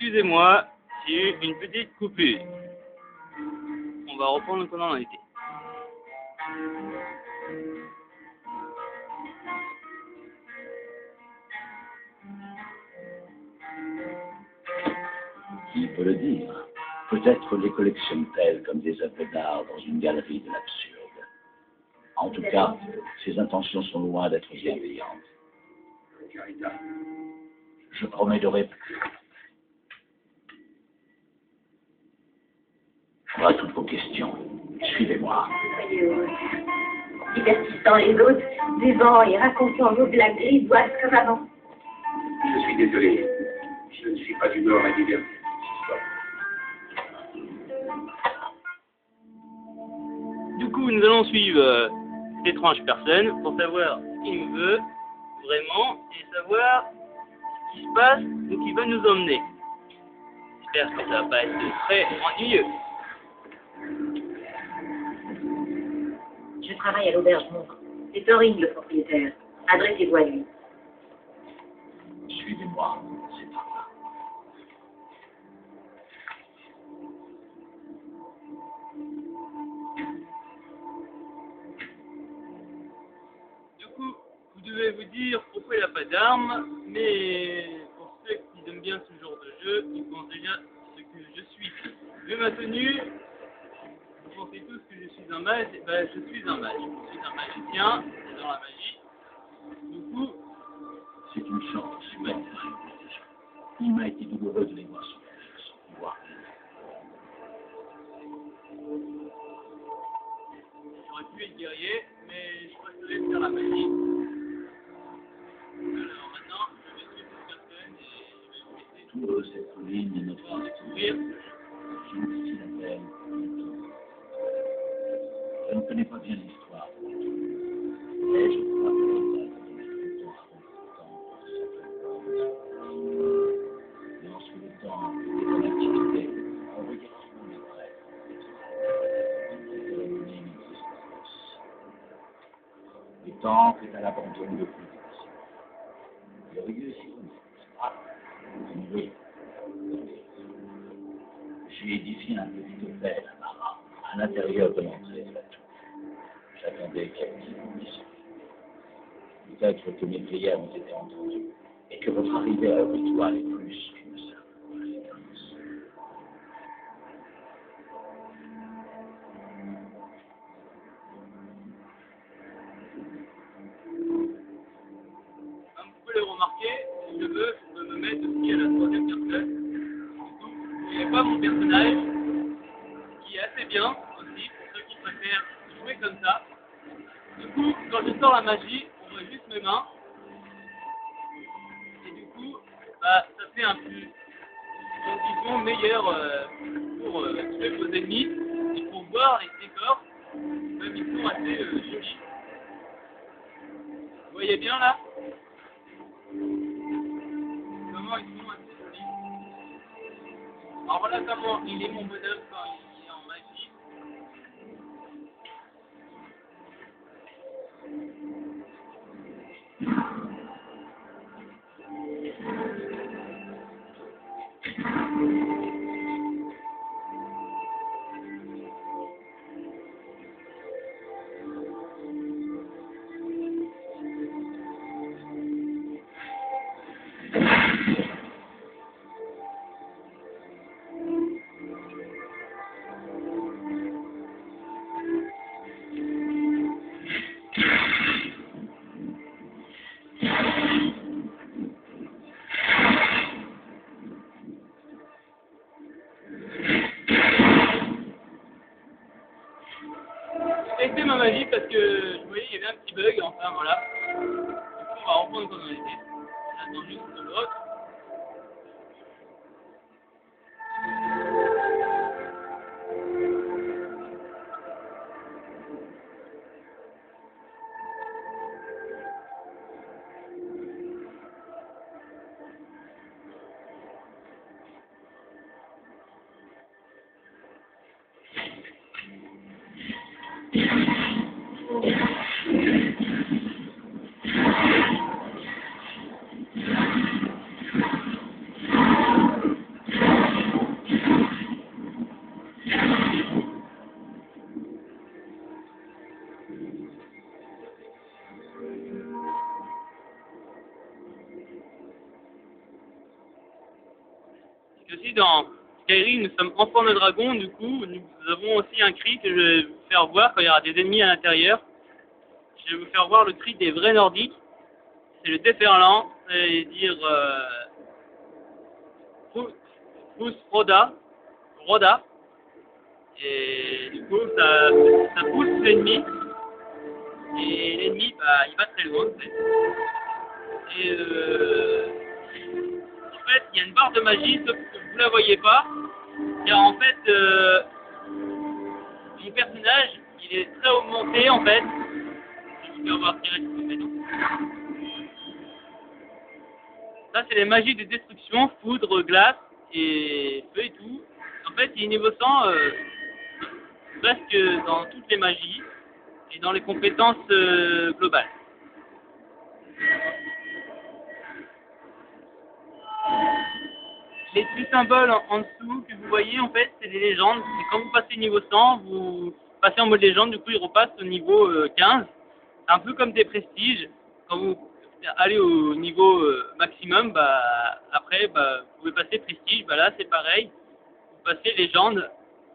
Excusez-moi, j'ai eu une petite coupure. On va reprendre comme on en était. Qui peut le dire? Peut-être les collectionne-t-elle comme des œuvres d'art dans une galerie de l'absurde. En tout cas, ses intentions sont loin d'être bienveillantes. Je promets de répondre à toutes vos questions. Suivez-moi. Soyez heureux. Divertissant les autres, buvant et racontant vos blagues grivoises comme avant. Je suis désolé. Je ne suis pas d'humeur à divertir. Du coup, nous allons suivre cette étrange personne pour savoir ce qu'il nous veut vraiment et savoir ce qui se passe, où il va nous emmener. J'espère que ça va pas être très ennuyeux. Je travaille à l'auberge Montre. C'est horrible, le propriétaire. Adressez-vous à lui. Suivez-moi. C'est par là. Du coup, vous devez vous dire pourquoi il n'a pas d'armes, mais pour ceux qui aiment bien ce genre de jeu, ils pensent déjà ce que je suis. Vu ma tenue, vous pensez tous que je suis un mage, et ben je suis un mage. Je suis un magicien, c'est dans la magie. Du coup, C'est une chance humaine. Il m'a été douloureux de les voir souffrir sans pouvoir. j'aurais pu être guerrier, mais je préférais faire la magie. Alors maintenant, je vais suivre cette personne et je vais Tout cette colline est notre pouvoir découvrir ce jeu. Jean-Baptiste l'appelle. Je ne connais pas bien l'histoire. Mais je crois que les dates de notre temps avant le temps pour lorsque le temps est en activité, on regarde souvent les prêtres. C'était la donnée une existence. Le temple est à l'abandon depuis des siècles. Glorieux ironie. Ah, oui. J'ai édifié un petit hôtel à l'intérieur de l'entrée de la tour. J'attendais captivement ici. Peut-être que mes prières ont été entendues et que votre arrivée à l'heure étoile est plus qu'une simple coïncidence. Comme vous pouvez le remarquer, si je veux, je peux me mettre aussi à la troisième personne. Du coup, vous voyez pas mon personnage, qui est assez bien aussi, pour ceux qui préfèrent jouer comme ça. Du coup, quand je sors la magie, on voit juste mes mains. Et du coup, bah, ça fait un plus, une vision meilleure pour tuer vos ennemis et pour voir les décors. Même ils sont assez jolis. Vous voyez bien là? Comment ils sont assez jolis. Alors voilà comment il est mon bonhomme quand il est en magie. J'ai testé ma magie parce que vous voyez il y avait un petit bug, enfin voilà. Du coup on va reprendre comme on était. On attend juste l'autre. Et aussi dans Skyrim, nous sommes enfants de dragon, du coup, nous avons aussi un cri que je vais vous faire voir quand il y aura des ennemis à l'intérieur. Je vais vous faire voir le cri des vrais nordiques. C'est le déferlant, c'est-à-dire Roda. Et du coup, ça pousse l'ennemi. Et l'ennemi, bah, il va très loin, en fait. Et en fait, il y a une barre de magie, sauf que vous la voyez pas. Car en fait, mon personnage, il est très augmenté, en fait. Je vais voir direct, en fait. Ça, c'est les magies de destruction, foudre, glace et feu et tout. En fait, il est niveau 100 presque dans toutes les magies et dans les compétences globales. Les petits symboles en dessous que vous voyez, en fait, c'est des légendes. Et quand vous passez niveau 100, vous passez en mode légende, du coup, il repasse au niveau 15. C'est un peu comme des prestiges. Quand vous allez au niveau maximum, bah, après, bah, vous pouvez passer prestige. Bah, là, c'est pareil. Vous passez légende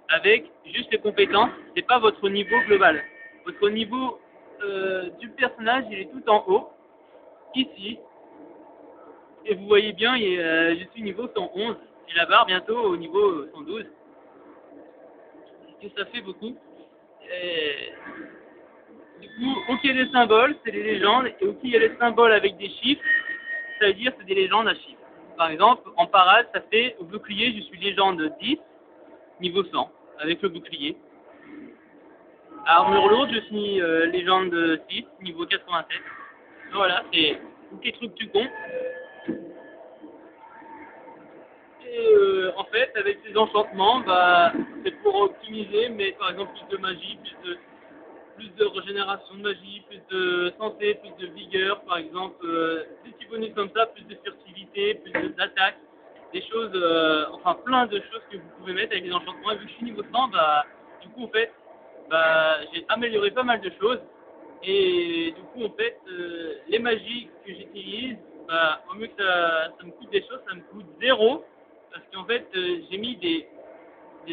avec juste les compétences. C'est pas votre niveau global. Votre niveau du personnage, il est tout en haut, ici. Et vous voyez bien, je suis niveau 111. Et la barre bientôt au niveau 112. Et ça fait beaucoup. Et du coup, ok, les symboles, c'est les légendes. Et ok, il y a les symboles avec des chiffres. Ça veut dire que c'est des légendes à chiffres. Par exemple, en parade, ça fait au bouclier, je suis légende 10, niveau 100, avec le bouclier. À armure lourde, je suis légende 6, niveau 87. Voilà, c'est tous les trucs du con. Et en fait, avec ces enchantements, bah, c'est pour optimiser, mais par exemple plus de magie, plus de régénération de magie, plus de santé, plus de vigueur, par exemple, des petits bonus comme ça, plus de furtivité, plus d'attaque, des choses, enfin plein de choses que vous pouvez mettre avec les enchantements. Et vu que je suis niveau 100, bah, du coup, en fait, bah, j'ai amélioré pas mal de choses. Et du coup, en fait, les magies que j'utilise, bah, au mieux que ça me coûte des choses, ça me coûte 0. Parce qu'en fait, j'ai mis des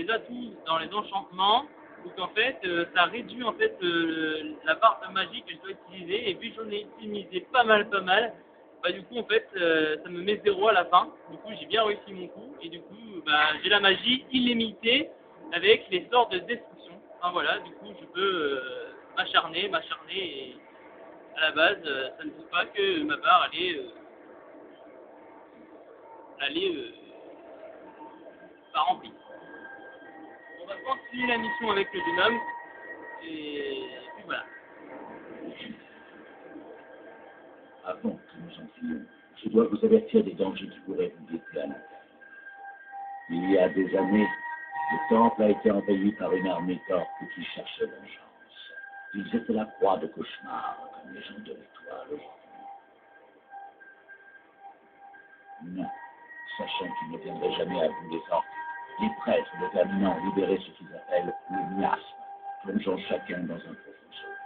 atouts dans les enchantements, donc en fait, ça réduit en fait la barre de magie que je dois utiliser, et vu que j'en ai utilisé pas mal, bah du coup en fait, ça me met 0 à la fin. Du coup, j'ai bien réussi mon coup, et du coup, bah, j'ai la magie illimitée avec les sorts de destruction. Enfin voilà, du coup, je peux m'acharner, et à la base, ça ne dit pas que ma barre allait pas remplie. On va continuer la mission avec le jeune homme. Et puis voilà. Avant que nous en finions, je dois vous avertir des dangers qui pourraient vous guetter à long terme. Il y a des années, le temple a été envahi par une armée d'orques qui cherchait vengeance. Ils étaient la proie de cauchemars, comme les gens de l'étoile aujourd'hui. Non, sachant qu'ils ne viendraient jamais à bout des orques, les prêtres déterminant à libérer ce qu'ils appellent le miasme, plongeant chacun dans un profond sommeil.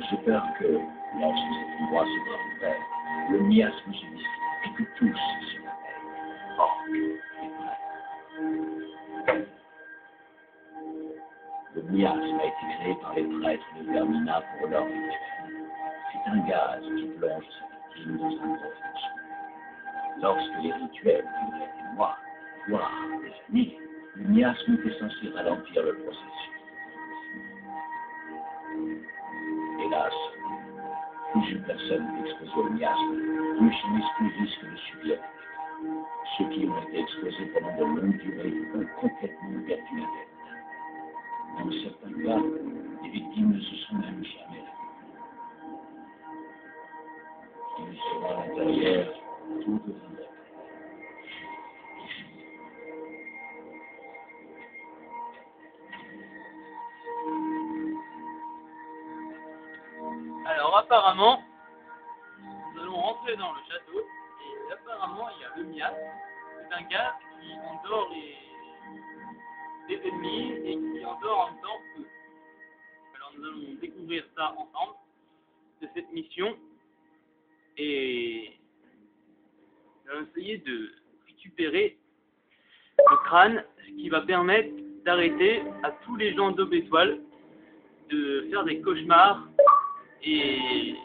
J'ai peur que, lorsque cet endroit sera ouvert, le miasme se dissipe et que tous se réveillent, orques et prêtres. Le miasme a été créé par les prêtres de Vermina pour leur rituel. C'est un gaz qui plonge sa victime dans un profond sommeil. Lorsque les rituels duraient des mois, voire des années, le miasme était censé ralentir le processus. Hélas, plus une personne est exposée au miasme, plus son esprit risque de subir. Ceux qui ont été exposés pendant de longues durées ont complètement perdu la tête. Dans certains cas, les victimes ne se sont même jamais réveillées. Ils sont à l'intérieur, tout deviendrait. Alors apparemment, nous allons rentrer dans le château, et apparemment il y a le miasme. C'est un gaz qui endort les ennemis et qui endort en même temps eux. Alors nous allons découvrir ça ensemble de cette mission. Et nous allons essayer de récupérer le crâne, ce qui va permettre d'arrêter à tous les gens d'Aube Étoile de faire des cauchemars et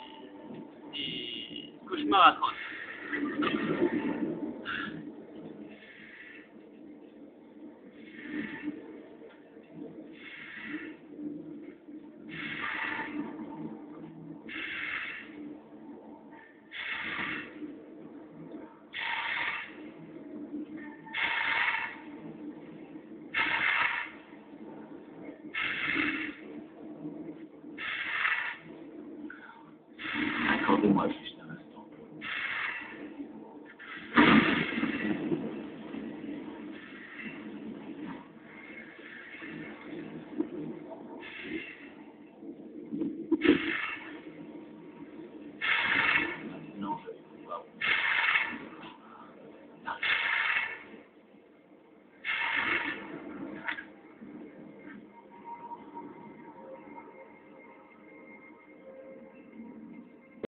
des cauchemars atroces.